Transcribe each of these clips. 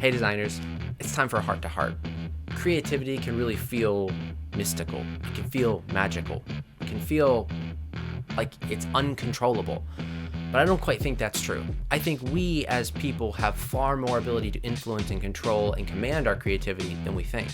Hey designers, it's time for a heart-to-heart. Creativity can really feel mystical. It can feel magical. It can feel like it's uncontrollable. But I don't quite think that's true. I think we as people have far more ability to influence and control and command our creativity than we think.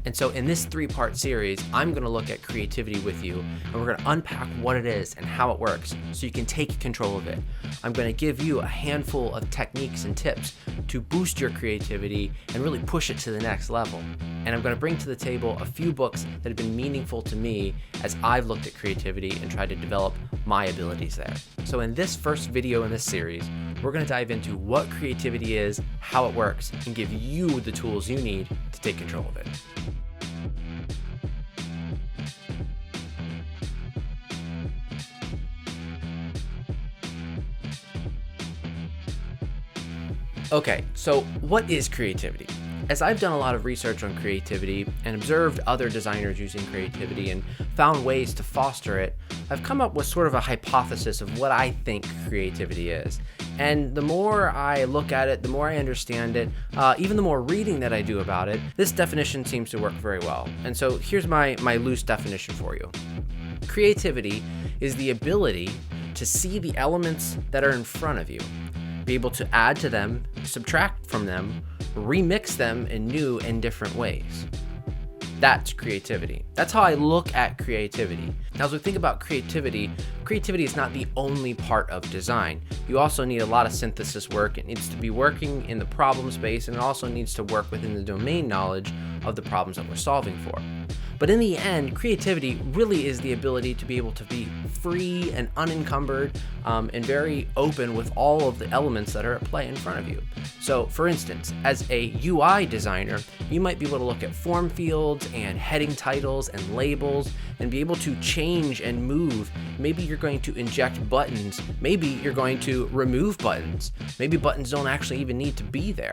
And so in this 3-part series, I'm going to look at creativity with you, and we're going to unpack what it is and how it works so you can take control of it. I'm going to give you a handful of techniques and tips to boost your creativity and really push it to the next level. And I'm going to bring to the table a few books that have been meaningful to me as I've looked at creativity and tried to develop my abilities there. So in this first video in this series, we're going to dive into what creativity is, how it works, and give you the tools you need to take control of it. Okay, so what is creativity? As I've done a lot of research on creativity and observed other designers using creativity and found ways to foster it, I've come up with sort of a hypothesis of what I think creativity is. And the more I look at it, the more I understand it, even the more reading that I do about it, this definition seems to work very well. And so here's my loose definition for you. Creativity is the ability to see the elements that are in front of you, be able to add to them, subtract from them, remix them in new and different ways. That's creativity. That's how I look at creativity. Now, as we think about creativity, creativity is not the only part of design. You also need a lot of synthesis work. It needs to be working in the problem space, and it also needs to work within the domain knowledge of the problems that we're solving for. But in the end, creativity really is the ability to be able to be free and unencumbered and very open with all of the elements that are at play in front of you. So for instance, as a UI designer, you might be able to look at form fields and heading titles and labels and be able to change and move. Maybe you're going to inject buttons. Maybe you're going to remove buttons. Maybe buttons don't actually even need to be there.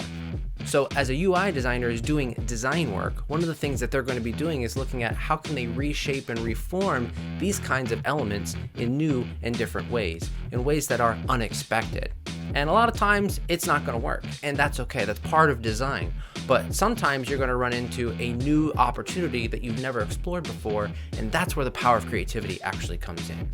So as a UI designer is doing design work, one of the things that they're going to be doing is looking at how can they reshape and reform these kinds of elements in new and different ways, in ways that are unexpected. And a lot of times it's not going to work, and that's okay. That's part of design. But sometimes you're going to run into a new opportunity that you've never explored before, and that's where the power of creativity actually comes in.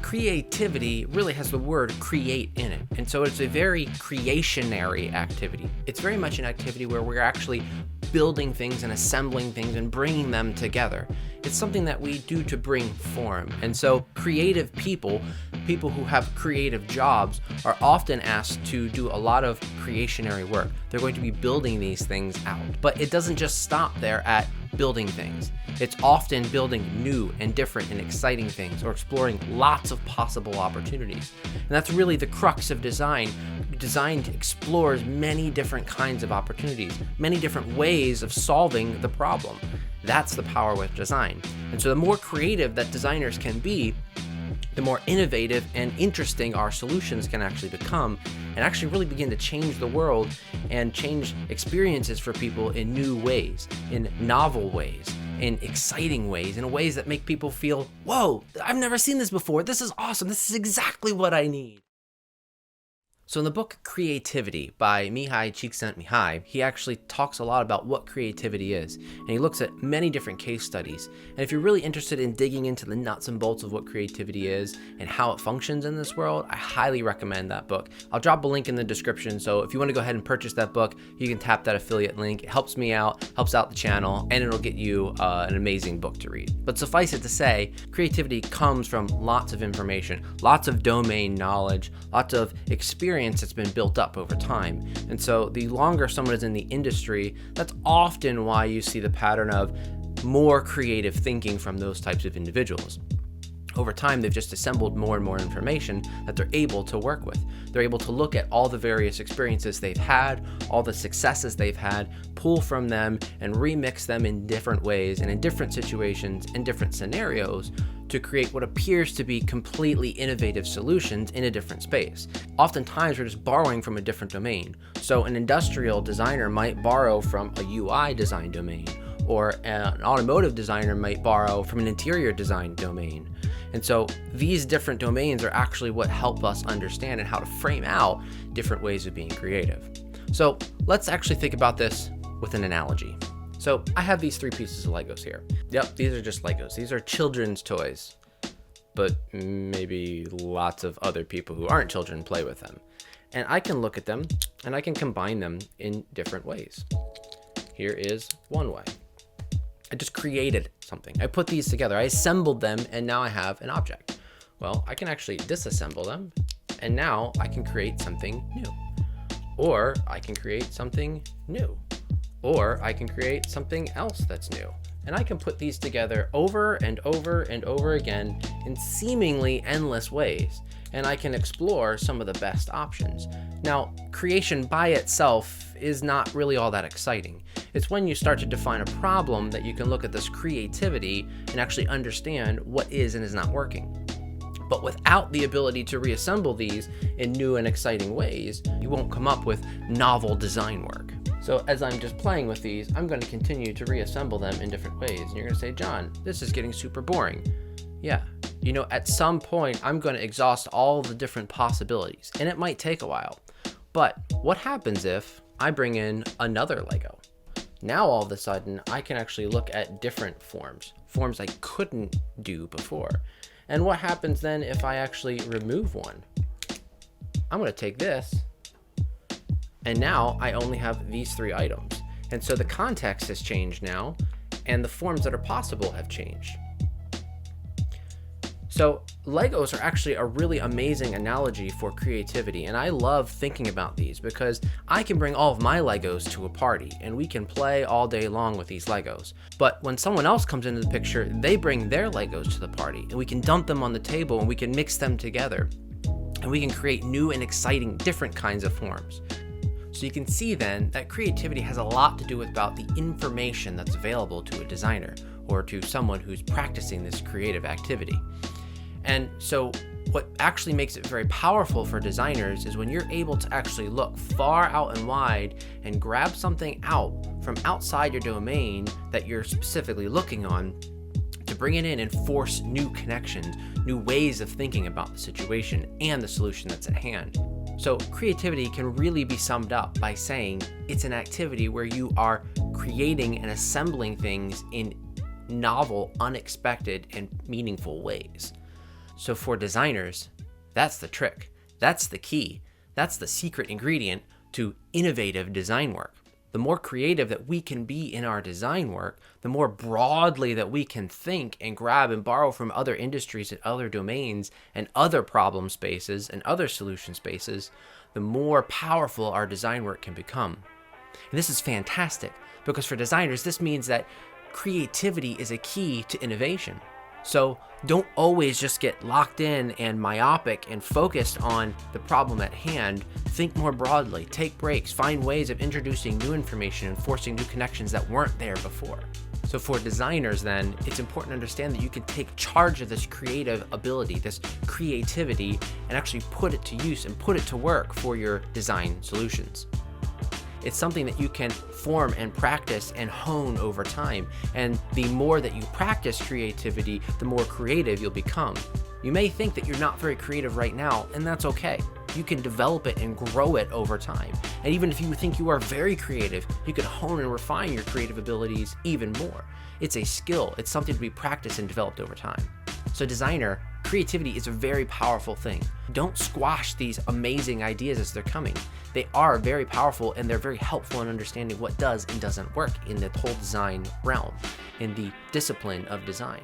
Creativity really has the word create in it, and so it's a very creationary activity. It's very much an activity where we're actually building things and assembling things and bringing them together. It's something that we do to bring form. And so creative people who have creative jobs are often asked to do a lot of creationary work. They're going to be building these things out. But it doesn't just stop there at building things. It's often building new and different and exciting things or exploring lots of possible opportunities. And that's really the crux of design. Design explores many different kinds of opportunities, many different ways of solving the problem. That's the power with design. And so the more creative that designers can be, the more innovative and interesting our solutions can actually become and actually really begin to change the world and change experiences for people in new ways, in novel ways, in exciting ways, in ways that make people feel, whoa, I've never seen this before. This is awesome. This is exactly what I need. So in the book Creativity by Mihai Csikszentmihalyi, he actually talks a lot about what creativity is, and he looks at many different case studies. And if you're really interested in digging into the nuts and bolts of what creativity is and how it functions in this world, I highly recommend that book. I'll drop a link in the description, so if you want to go ahead and purchase that book, you can tap that affiliate link. It helps me out, helps out the channel, and it'll get you an amazing book to read. But suffice it to say, creativity comes from lots of information, lots of domain knowledge, lots of experience that's been built up over time. And so the longer someone is in the industry, that's often why you see the pattern of more creative thinking from those types of individuals. Over time, they've just assembled more and more information that they're able to work with. They're able to look at all the various experiences they've had, all the successes they've had, pull from them and remix them in different ways and in different situations and different scenarios to create what appears to be completely innovative solutions in a different space. Oftentimes, we're just borrowing from a different domain. So an industrial designer might borrow from a UI design domain, or an automotive designer might borrow from an interior design domain. And so these different domains are actually what help us understand and how to frame out different ways of being creative. So let's actually think about this with an analogy. So I have these 3 pieces of Legos here. Yep, these are just Legos. These are children's toys, but maybe lots of other people who aren't children play with them. And I can look at them and I can combine them in different ways. Here is one way. I just created something. I put these together, I assembled them, and now I have an object. Well, I can actually disassemble them, and now I can create something new. Or I can create something new. Or I can create something else that's new. And I can put these together over and over and over again in seemingly endless ways. And I can explore some of the best options. Now, creation by itself is not really all that exciting. It's when you start to define a problem that you can look at this creativity and actually understand what is and is not working. But without the ability to reassemble these in new and exciting ways, you won't come up with novel design work. So as I'm just playing with these, I'm going to continue to reassemble them in different ways. And you're going to say, John, this is getting super boring. Yeah, at some point, I'm going to exhaust all the different possibilities, and it might take a while. But what happens if I bring in another Lego? Now, all of a sudden, I can actually look at different forms I couldn't do before. And what happens then if I actually remove one? I'm going to take this, and now I only have these 3 items. And so the context has changed now, and the forms that are possible have changed. So Legos are actually a really amazing analogy for creativity, and I love thinking about these because I can bring all of my Legos to a party and we can play all day long with these Legos. But when someone else comes into the picture, they bring their Legos to the party and we can dump them on the table and we can mix them together and we can create new and exciting different kinds of forms. So you can see then that creativity has a lot to do with about the information that's available to a designer or to someone who's practicing this creative activity. And so what actually makes it very powerful for designers is when you're able to actually look far out and wide and grab something out from outside your domain that you're specifically looking on to bring it in and force new connections, new ways of thinking about the situation and the solution that's at hand. So creativity can really be summed up by saying it's an activity where you are creating and assembling things in novel, unexpected, and meaningful ways. So for designers, that's the trick. That's the key. That's the secret ingredient to innovative design work. The more creative that we can be in our design work, the more broadly that we can think and grab and borrow from other industries and other domains and other problem spaces and other solution spaces, the more powerful our design work can become. And this is fantastic because for designers, this means that creativity is a key to innovation. So don't always just get locked in and myopic and focused on the problem at hand. Think more broadly, take breaks, find ways of introducing new information and forcing new connections that weren't there before. So for designers then, it's important to understand that you can take charge of this creative ability, this creativity, and actually put it to use and put it to work for your design solutions. It's something that you can form and practice and hone over time. And the more that you practice creativity, the more creative you'll become. You may think that you're not very creative right now, and that's okay. You can develop it and grow it over time. And even if you think you are very creative, you can hone and refine your creative abilities even more. It's a skill. It's something to be practiced and developed over time. So designer, creativity is a very powerful thing. Don't squash these amazing ideas as they're coming. They are very powerful and they're very helpful in understanding what does and doesn't work in the whole design realm, in the discipline of design.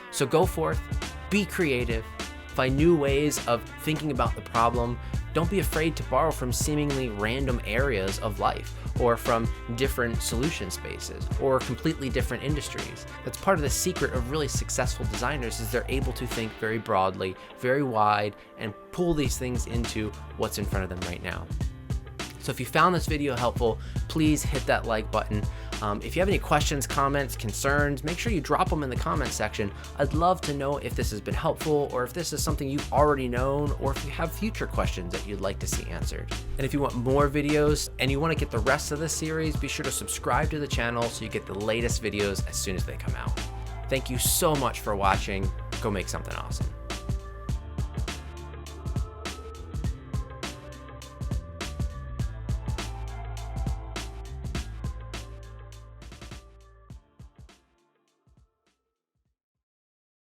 So go forth, be creative, find new ways of thinking about the problem. Don't be afraid to borrow from seemingly random areas of life or from different solution spaces or completely different industries. That's part of the secret of really successful designers is they're able to think very broadly, very wide, and pull these things into what's in front of them right now. So if you found this video helpful, please hit that like button. If you have any questions, comments, concerns, make sure you drop them in the comments section. I'd love to know if this has been helpful or if this is something you've already known or if you have future questions that you'd like to see answered. And if you want more videos and you want to get the rest of this series, be sure to subscribe to the channel so you get the latest videos as soon as they come out. Thank you so much for watching. Go make something awesome.